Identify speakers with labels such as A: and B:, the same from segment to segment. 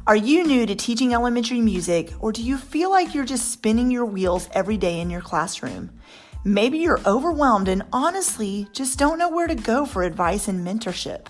A: Are you new to teaching elementary music, or do you feel like you're just spinning your wheels every day in your classroom? Maybe you're overwhelmed and honestly just don't know where to go for advice and mentorship.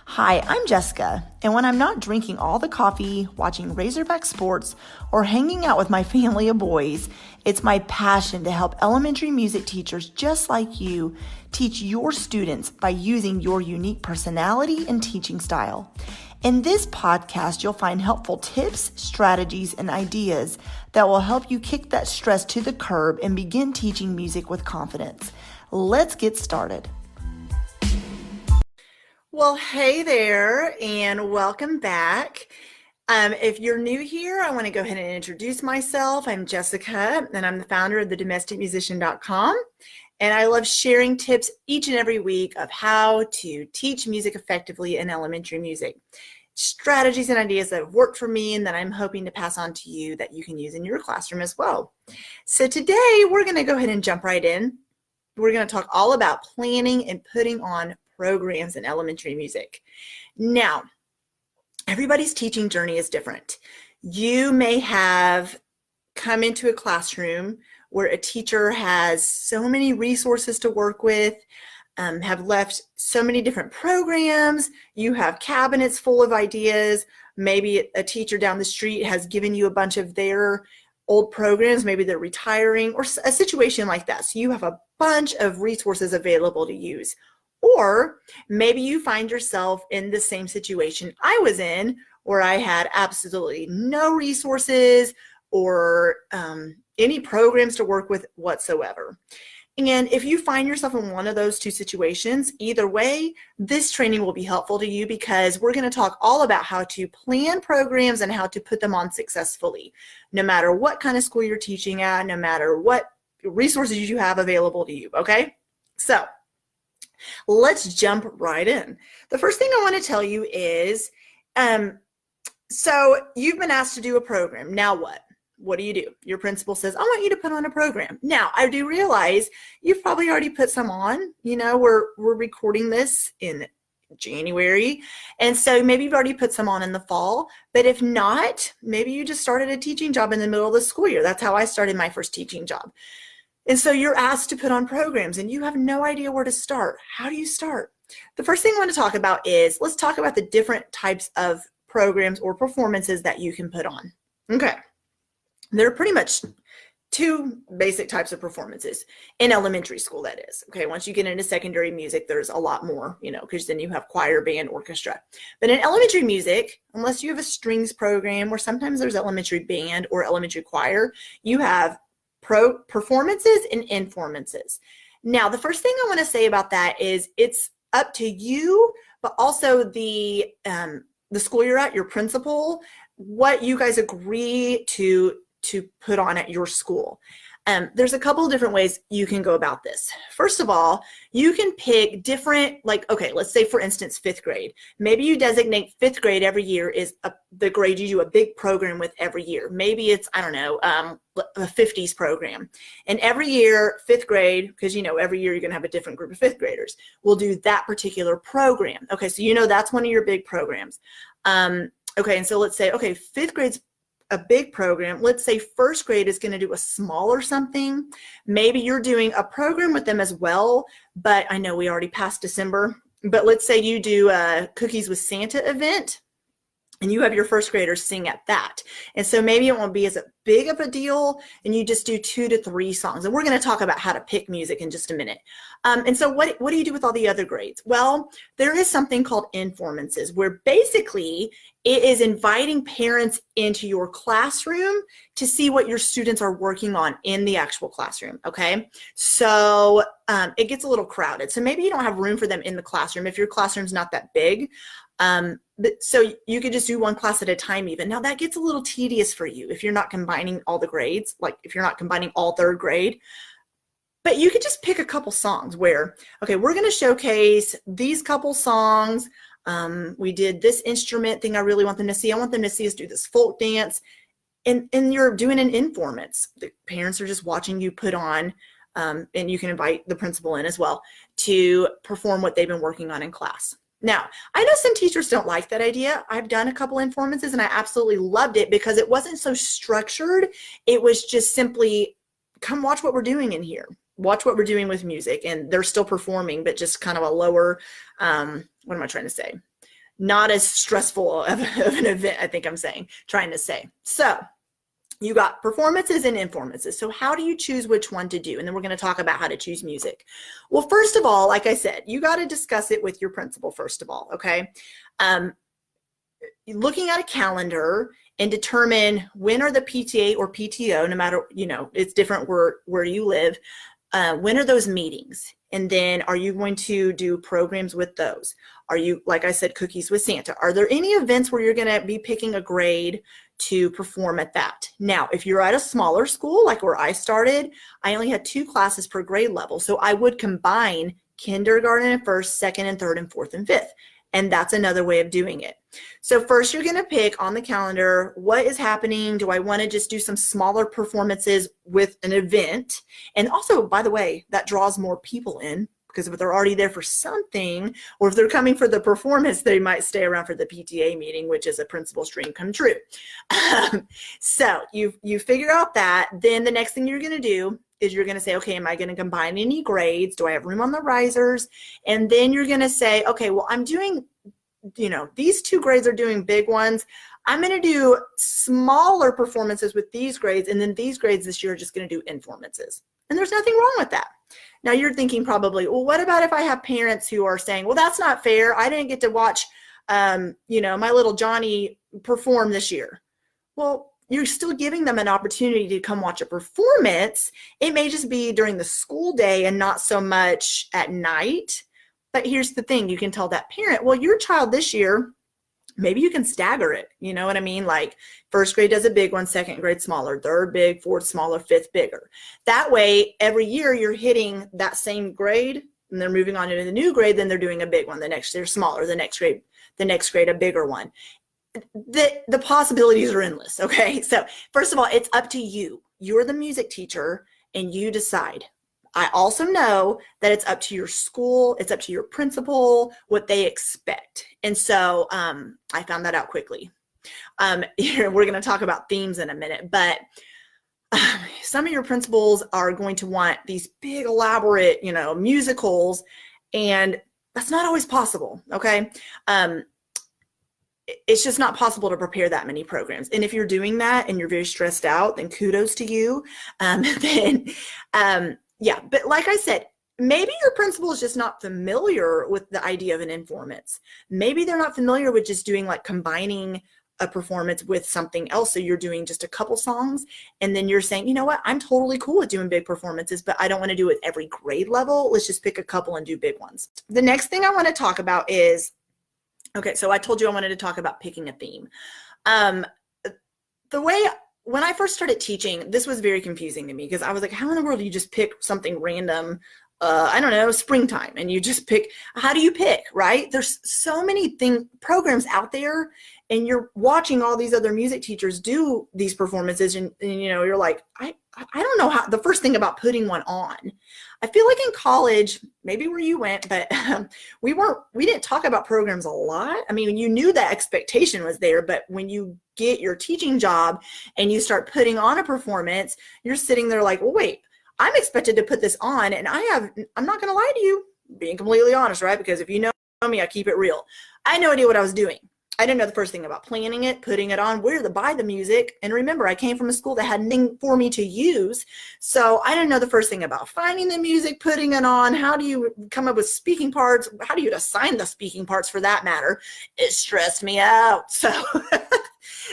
A: Hi, I'm Jessica, and when I'm not drinking all the coffee, watching Razorback sports, or hanging out with my family of boys, it's my passion to help elementary music teachers just like you teach your students by using your unique personality and teaching style. In this podcast, you'll find helpful tips, strategies, and ideas that will help you kick that stress to the curb and begin teaching music with confidence. Let's get started. Well, hey there, and welcome back. If you're new here, I want to go ahead and introduce myself. I'm Jessica, and I'm the founder of thedomesticmusician.com. And I love sharing tips each and every week of how to teach music effectively in elementary music. Strategies and ideas that have worked for me and that I'm hoping to pass on to you that you can use in your classroom as well. So today we're going to go ahead and jump right in. We're going to talk all about planning and putting on programs in elementary music. Now, everybody's teaching journey is different. You may have come into a classroom where a teacher has so many resources to work with, have left so many different programs. You have cabinets full of ideas. Maybe a teacher down the street has given you a bunch of their old programs. Maybe they're retiring or a situation like that. So you have a bunch of resources available to use. Or maybe you find yourself in the same situation I was in, where I had absolutely no resources or any programs to work with whatsoever. And if you find yourself in one of those two situations, either way, this training will be helpful to you because we're going to talk all about how to plan programs and how to put them on successfully, no matter what kind of school you're teaching at, no matter what resources you have available to you, okay? So let's jump right in. The first thing I want to tell you is, so you've been asked to do a program. Now what? What do you do? Your principal says, I want you to put on a program. Now, I do realize you've probably already put some on. You know, we're recording this in January, and so maybe you've already put some on in the fall. But if not, maybe you just started a teaching job in the middle of the school year. That's how I started my first teaching job. And so you're asked to put on programs, and you have no idea where to start. How do you start? The first thing I want to talk about is, let's talk about the different types of programs or performances that you can put on. Okay. There are pretty much two basic types of performances in elementary school, that is. Okay, once you get into secondary music, there's a lot more, you know, because then you have choir, band, orchestra. But in elementary music, unless you have a strings program, or sometimes there's elementary band or elementary choir, you have performances and informances. Now, the first thing I want to say about that is it's up to you, but also the school you're at, your principal, what you guys agree to put on at your school. There's a couple of different ways you can go about this. First of all, you can pick different, like, okay, let's say for instance, fifth grade. Maybe you designate fifth grade every year is the grade you do a big program with every year. Maybe it's, I don't know, a 50s program. And every year, fifth grade, because you know every year you're going to have a different group of fifth graders, will do that particular program. Okay, so you know that's one of your big programs. Okay, and so let's say, okay, fifth grade's a big program. Let's say first grade is going to do a smaller something. Maybe you're doing a program with them as well, but I know we already passed December, but let's say you do a Cookies with Santa event and you have your first graders sing at that. And so maybe it won't be as big of a deal and you just do 2 to 3 songs. And we're going to talk about how to pick music in just a minute. And so what do you do with all the other grades? Well, there is something called informances, where basically it is inviting parents into your classroom to see what your students are working on in the actual classroom, okay? So it gets a little crowded. So maybe you don't have room for them in the classroom if your classroom's not that big. So you could just do one class at a time even. Now that gets a little tedious for you if you're not combining all the grades, like if you're not combining all third grade. But you could just pick a couple songs where, okay, we're going to showcase these couple songs. We did this instrument thing I really want them to see. I want them to see us do this folk dance. And you're doing an informant. The parents are just watching you put on, and you can invite the principal in as well to perform what they've been working on in class. Now, I know some teachers don't like that idea. I've done a couple informances and I absolutely loved it because it wasn't so structured. It was just simply, come watch what we're doing in here. Watch what we're doing with music. And they're still performing, but just kind of a lower, what am I trying to say? Not as stressful of an event, I think I'm trying to say. So you got performances and informances. So how do you choose which one to do? And then we're going to talk about how to choose music. Well, first of all, like I said, you got to discuss it with your principal, first of all, okay? Looking at a calendar and determine when are the PTA or PTO, no matter, it's different where you live, when are those meetings? And then are you going to do programs with those? Are you, like I said, cookies with Santa? Are there any events where you're going to be picking a grade to perform at that? Now, if you're at a smaller school, like where I started, I only had 2 classes per grade level. So I would combine kindergarten and first, second and third and fourth and fifth. And that's another way of doing it. So first you're going to pick on the calendar, what is happening? Do I want to just do some smaller performances with an event? And also, by the way, that draws more people in, because if they're already there for something, or if they're coming for the performance, they might stay around for the PTA meeting, which is a principal's dream come true. So you figure out that. Then the next thing you're going to do is you're going to say, okay, am I going to combine any grades? Do I have room on the risers? And then you're going to say, okay, well, I'm doing, these 2 grades are doing big ones. I'm going to do smaller performances with these grades. And then these grades this year are just going to do informances. And there's nothing wrong with that. Now you're thinking probably, well, what about if I have parents who are saying, well, that's not fair. I didn't get to watch, my little Johnny perform this year. Well, you're still giving them an opportunity to come watch a performance. It may just be during the school day and not so much at night. But here's the thing, you can tell that parent, well, your child this year, maybe you can stagger it. You know what I mean? Like first grade does a big one, second grade smaller, third big, fourth smaller, fifth bigger. That way, every year you're hitting that same grade and they're moving on into the new grade, then they're doing a big one. The next year smaller, the next grade a bigger one. The possibilities are endless, okay? So first of all, it's up to you. You're the music teacher and you decide. I also know that it's up to your school, it's up to your principal, what they expect. And so I found that out quickly. We're going to talk about themes in a minute, but some of your principals are going to want these big, elaborate, musicals, and that's not always possible, okay? It's just not possible to prepare that many programs. And if you're doing that and you're very stressed out, then kudos to you. Yeah, but like I said, maybe your principal is just not familiar with the idea of an informants. Maybe they're not familiar with just doing like combining a performance with something else. So you're doing just a couple songs and then you're saying, you know what, I'm totally cool with doing big performances, but I don't want to do it every grade level. Let's just pick a couple and do big ones. The next thing I want to talk about is, okay, so I told you I wanted to talk about picking a theme. When I first started teaching, this was very confusing to me because I was like, how in the world do you just pick something random? I don't know, springtime, and you just pick, how do you pick, right? There's so many programs out there, and you're watching all these other music teachers do these performances, and you're like, I don't know how, the first thing about putting one on. I feel like in college, maybe where you went, but we didn't talk about programs a lot. I mean, you knew that expectation was there, but when you get your teaching job and you start putting on a performance, you're sitting there like, well, wait, I'm expected to put this on, and I'm not going to lie to you, being completely honest, right? Because if you know me, I keep it real. I had no idea what I was doing. I didn't know the first thing about planning it, putting it on, where to buy the music. And remember, I came from a school that had nothing for me to use. So I didn't know the first thing about finding the music, putting it on. How do you come up with speaking parts? How do you assign the speaking parts for that matter? It stressed me out. So,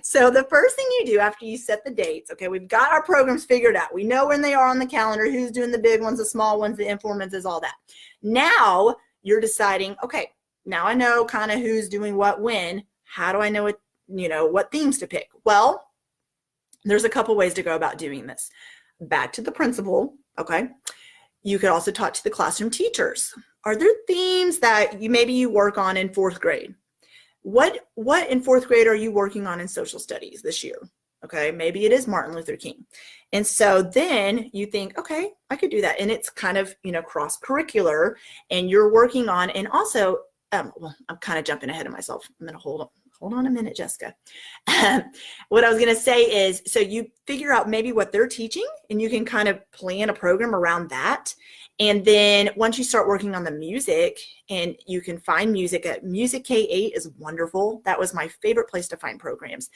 A: so the first thing you do after you set the dates, okay, we've got our programs figured out. We know when they are on the calendar, who's doing the big ones, the small ones, the informants, all that. Now you're deciding, okay, now I know kind of who's doing what when. How do I know what themes to pick? Well, there's a couple ways to go about doing this. Back to the principal, okay? You could also talk to the classroom teachers. Are there themes that maybe you work on in fourth grade? What in fourth grade are you working on in social studies this year? Okay, maybe it is Martin Luther King. And so then you think, okay, I could do that. And it's kind of, cross-curricular, and you're working on, and also well, I'm kind of jumping ahead of myself. I'm going to hold on a minute, Jessica. What I was going to say is, so you figure out maybe what they're teaching and you can kind of plan a program around that. And then once you start working on the music, and you can find music at Music K8 is wonderful. That was my favorite place to find programs.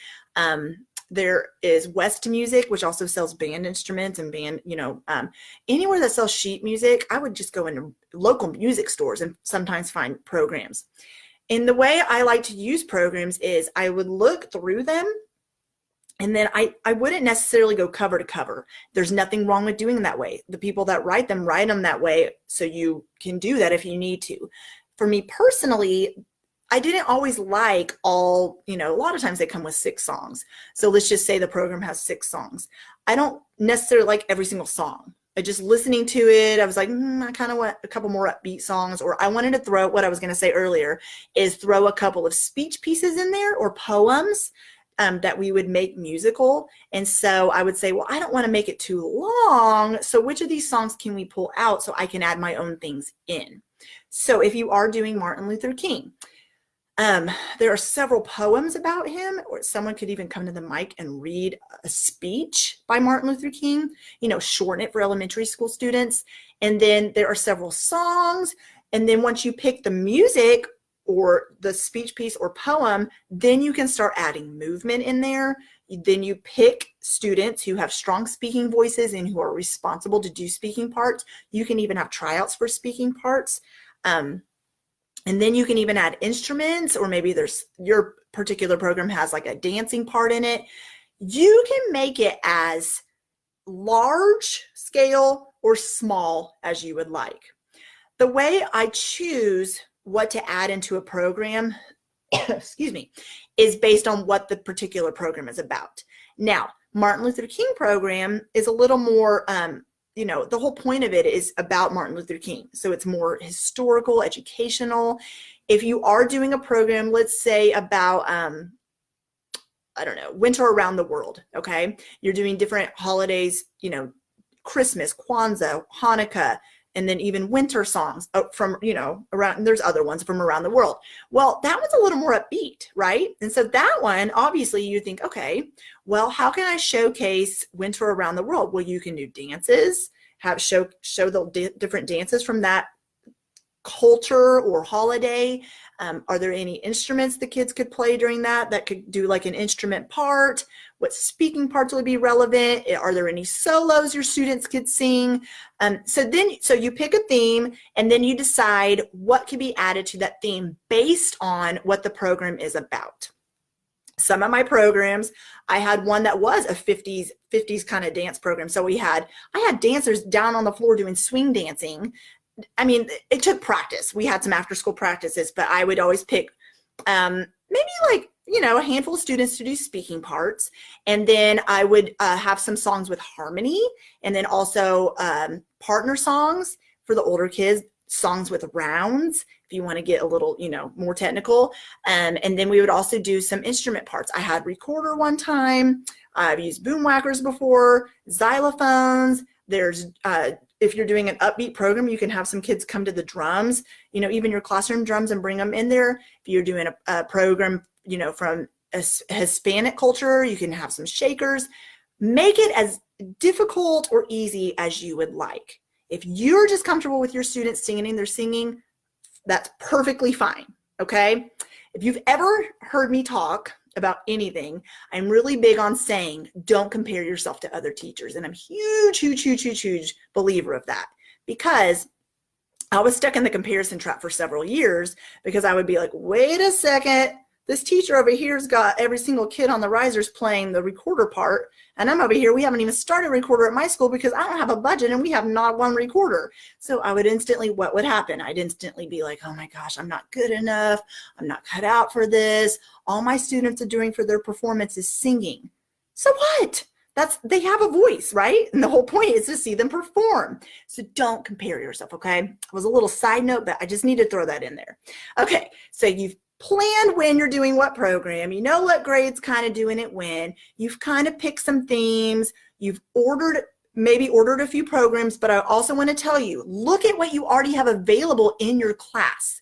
A: There is West Music, which also sells band instruments and band, anywhere that sells sheet music. I would just go into local music stores and sometimes find programs. And the way I like to use programs is I would look through them, and then I wouldn't necessarily go cover to cover. There's nothing wrong with doing that way. The people that write them that way, so you can do that if you need to. For me personally, I didn't always like all, a lot of times they come with 6 songs. So let's just say the program has 6 songs. I don't necessarily like every single song. Just listening to it, I was like, I kind of want a couple more upbeat songs, or I wanted to throw, what I was going to say earlier is throw a couple of speech pieces in there or poems that we would make musical. And so I would say, well, I don't want to make it too long. So which of these songs can we pull out so I can add my own things in? So if you are doing Martin Luther King, there are several poems about him, or someone could even come to the mic and read a speech by Martin Luther King, shorten it for elementary school students. And then there are several songs. And then once you pick the music or the speech piece or poem, then you can start adding movement in there. Then you pick students who have strong speaking voices and who are responsible to do speaking parts. You can even have tryouts for speaking parts. And then you can even add instruments, or maybe your particular program has like a dancing part in it. You can make it as large scale or small as you would like. The way I choose what to add into a program, excuse me, is based on what the particular program is about. Now, Martin Luther King program is a little more, the whole point of it is about Martin Luther King. So it's more historical, educational. If you are doing a program, let's say about, winter around the world, okay? You're doing different holidays, Christmas, Kwanzaa, Hanukkah, and then even winter songs from, around, and there's other ones from around the world. Well, that one's a little more upbeat, right? And so that one, obviously you think, okay, well, how can I showcase winter around the world? Well, you can do dances, show the different dances from that culture or holiday. Are there any instruments the kids could play during that could do like an instrument part? What speaking parts would be relevant? Are there any solos your students could sing? So you pick a theme, and then you decide what can be added to that theme based on what the program is about. Some of my programs, I had one that was a 50s kind of dance program. So I had dancers down on the floor doing swing dancing. I mean, it took practice. We had some after school practices, but I would always pick maybe like, a handful of students to do speaking parts. And then I would have some songs with harmony, and then also partner songs for the older kids, songs with rounds, if you want to get a little, more technical. And then we would also do some instrument parts. I had recorder one time. I've used boom whackers before, xylophones. There's, if you're doing an upbeat program, you can have some kids come to the drums, even your classroom drums, and bring them in there. If you're doing a program, from a Hispanic culture, you can have some shakers. Make it as difficult or easy as you would like. If you're just comfortable with your students singing, they're singing, that's perfectly fine, okay? If you've ever heard me talk about anything, I'm really big on saying, don't compare yourself to other teachers. And I'm huge believer of that, because I was stuck in the comparison trap for several years, because I would be like, wait a second, this teacher over here's got every single kid on the risers playing the recorder part, and I'm over here, we haven't even started a recorder at my school because I don't have a budget and we have not one recorder. So I would what would happen? I'd instantly be like, oh my gosh, I'm not good enough. I'm not cut out for this. All my students are doing for their performance is singing. So what? They have a voice, right? And the whole point is to see them perform. So don't compare yourself, okay? It was a little side note, but I just need to throw that in there. Okay, so you've planned when you're doing what program, what grade's kind of doing it when, you've kind of picked some themes, you've maybe ordered a few programs, but I also want to tell you, look at what you already have available in your class.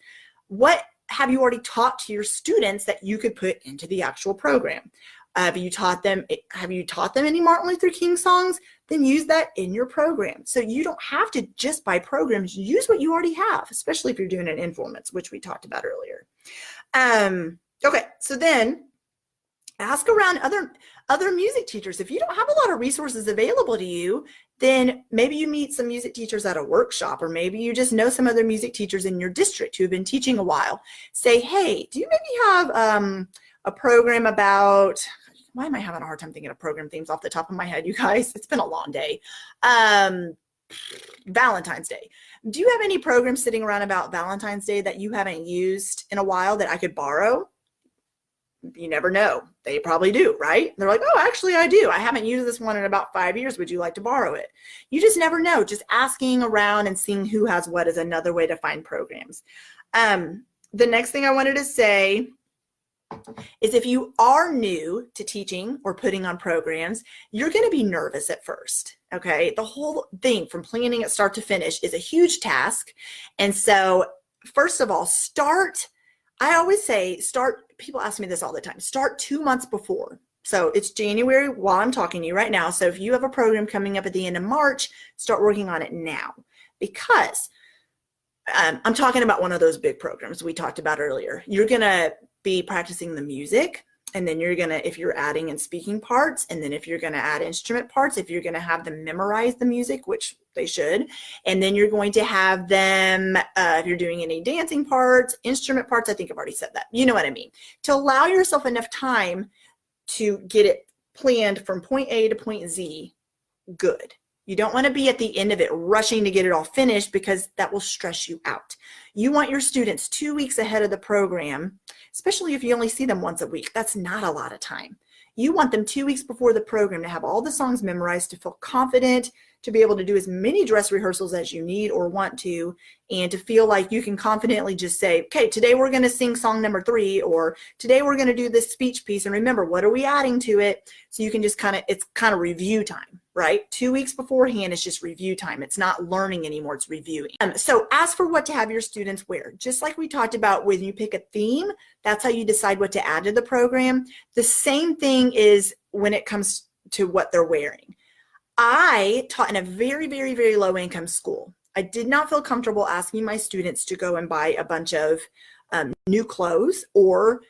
A: have you already taught to your students that you could put into the actual program? Have you taught them any Martin Luther King songs? Then use that in your program. So you don't have to just buy programs. Use what you already have, especially if you're doing an Informants, which we talked about earlier. Okay, so then ask around other music teachers. If you don't have a lot of resources available to you, then maybe you meet some music teachers at a workshop, or maybe you just know some other music teachers in your district who have been teaching a while. Say, hey, do you maybe have a program about, why am I having a hard time thinking of program themes off the top of my head, you guys? It's been a long day. Valentine's Day. Do you have any programs sitting around about Valentine's Day that you haven't used in a while that I could borrow? You never know. They probably do, right? They're like, oh, actually I do. I haven't used this one in about 5 years. Would you like to borrow it? You just never know. Just asking around and seeing who has what is another way to find programs. The next thing I wanted to say is if you are new to teaching or putting on programs, you're going to be nervous at first, okay? The whole thing from planning it start to finish is a huge task. And so first of all, I always say people ask me this all the time, start 2 months before. So it's January while I'm talking to you right now. So if you have a program coming up at the end of March, start working on it now, because I'm talking about one of those big programs we talked about earlier. You're going to be practicing the music, and then you're going to, if you're adding and speaking parts, and then if you're going to add instrument parts, if you're going to have them memorize the music, which they should, and then you're going to have them, if you're doing any dancing parts, instrument parts, I think I've already said that. You know what I mean? To allow yourself enough time to get it planned from point A to point Z good. You don't want to be at the end of it rushing to get it all finished, because that will stress you out. You want your students 2 weeks ahead of the program, especially if you only see them once a week. That's not a lot of time. You want them 2 weeks before the program to have all the songs memorized, to feel confident, to be able to do as many dress rehearsals as you need or want to, and to feel like you can confidently just say, okay, today we're going to sing song number 3, or today we're going to do this speech piece. And remember, what are we adding to it? So you can just it's kind of review time, right? 2 weeks beforehand, it's just review time. It's not learning anymore, it's reviewing. So ask for what to have your students wear. Just like we talked about when you pick a theme, that's how you decide what to add to the program. The same thing is when it comes to what they're wearing. I taught in a very, very, very low income school. I did not feel comfortable asking my students to go and buy a bunch of new clothes or,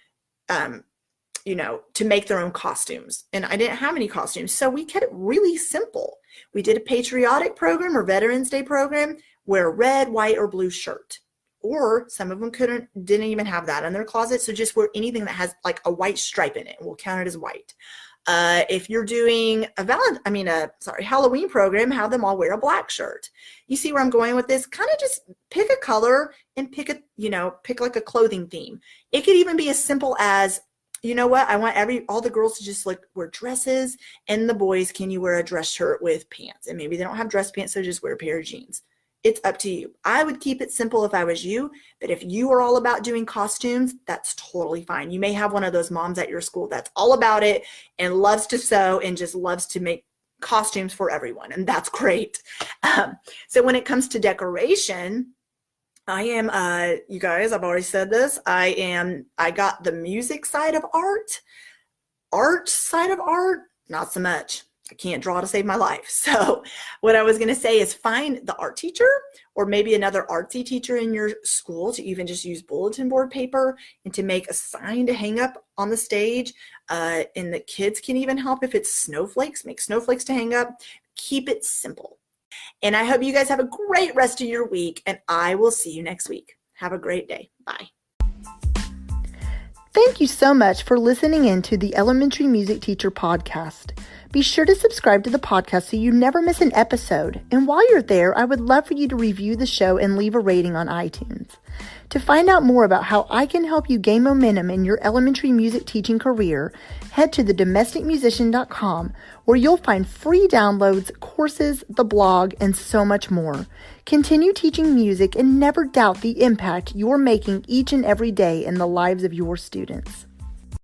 A: to make their own costumes. And I didn't have any costumes. So we kept it really simple. We did a patriotic program or Veterans Day program, wear a red, white, or blue shirt. Or some of them didn't even have that in their closet. So just wear anything that has like a white stripe in it. We'll count it as white. If you're doing a Halloween program, have them all wear a black shirt. You see where I'm going with this? Kind of just pick a color and pick like a clothing theme. It could even be as simple as, you know what? I want all the girls to just wear dresses, and the boys, can you wear a dress shirt with pants? And maybe they don't have dress pants, so just wear a pair of jeans. It's up to you. I would keep it simple if I was you, but if you are all about doing costumes, that's totally fine. You may have one of those moms at your school that's all about it and loves to sew and just loves to make costumes for everyone, and that's great. So when it comes to decoration, I am, you guys, I've already said this, I got the music side of art side of art, not so much. I can't draw to save my life. So what I was going to say is find the art teacher or maybe another artsy teacher in your school to even just use bulletin board paper and to make a sign to hang up on the stage. And the kids can even help if it's snowflakes, make snowflakes to hang up. Keep it simple. And I hope you guys have a great rest of your week, and I will see you next week. Have a great day. Bye.
B: Thank you so much for listening in to the Elementary Music Teacher Podcast. Be sure to subscribe to the podcast so you never miss an episode. And while you're there, I would love for you to review the show and leave a rating on iTunes. To find out more about how I can help you gain momentum in your elementary music teaching career, head to thedomesticmusician.com, where you'll find free downloads, courses, the blog, and so much more. Continue teaching music and never doubt the impact you're making each and every day in the lives of your students.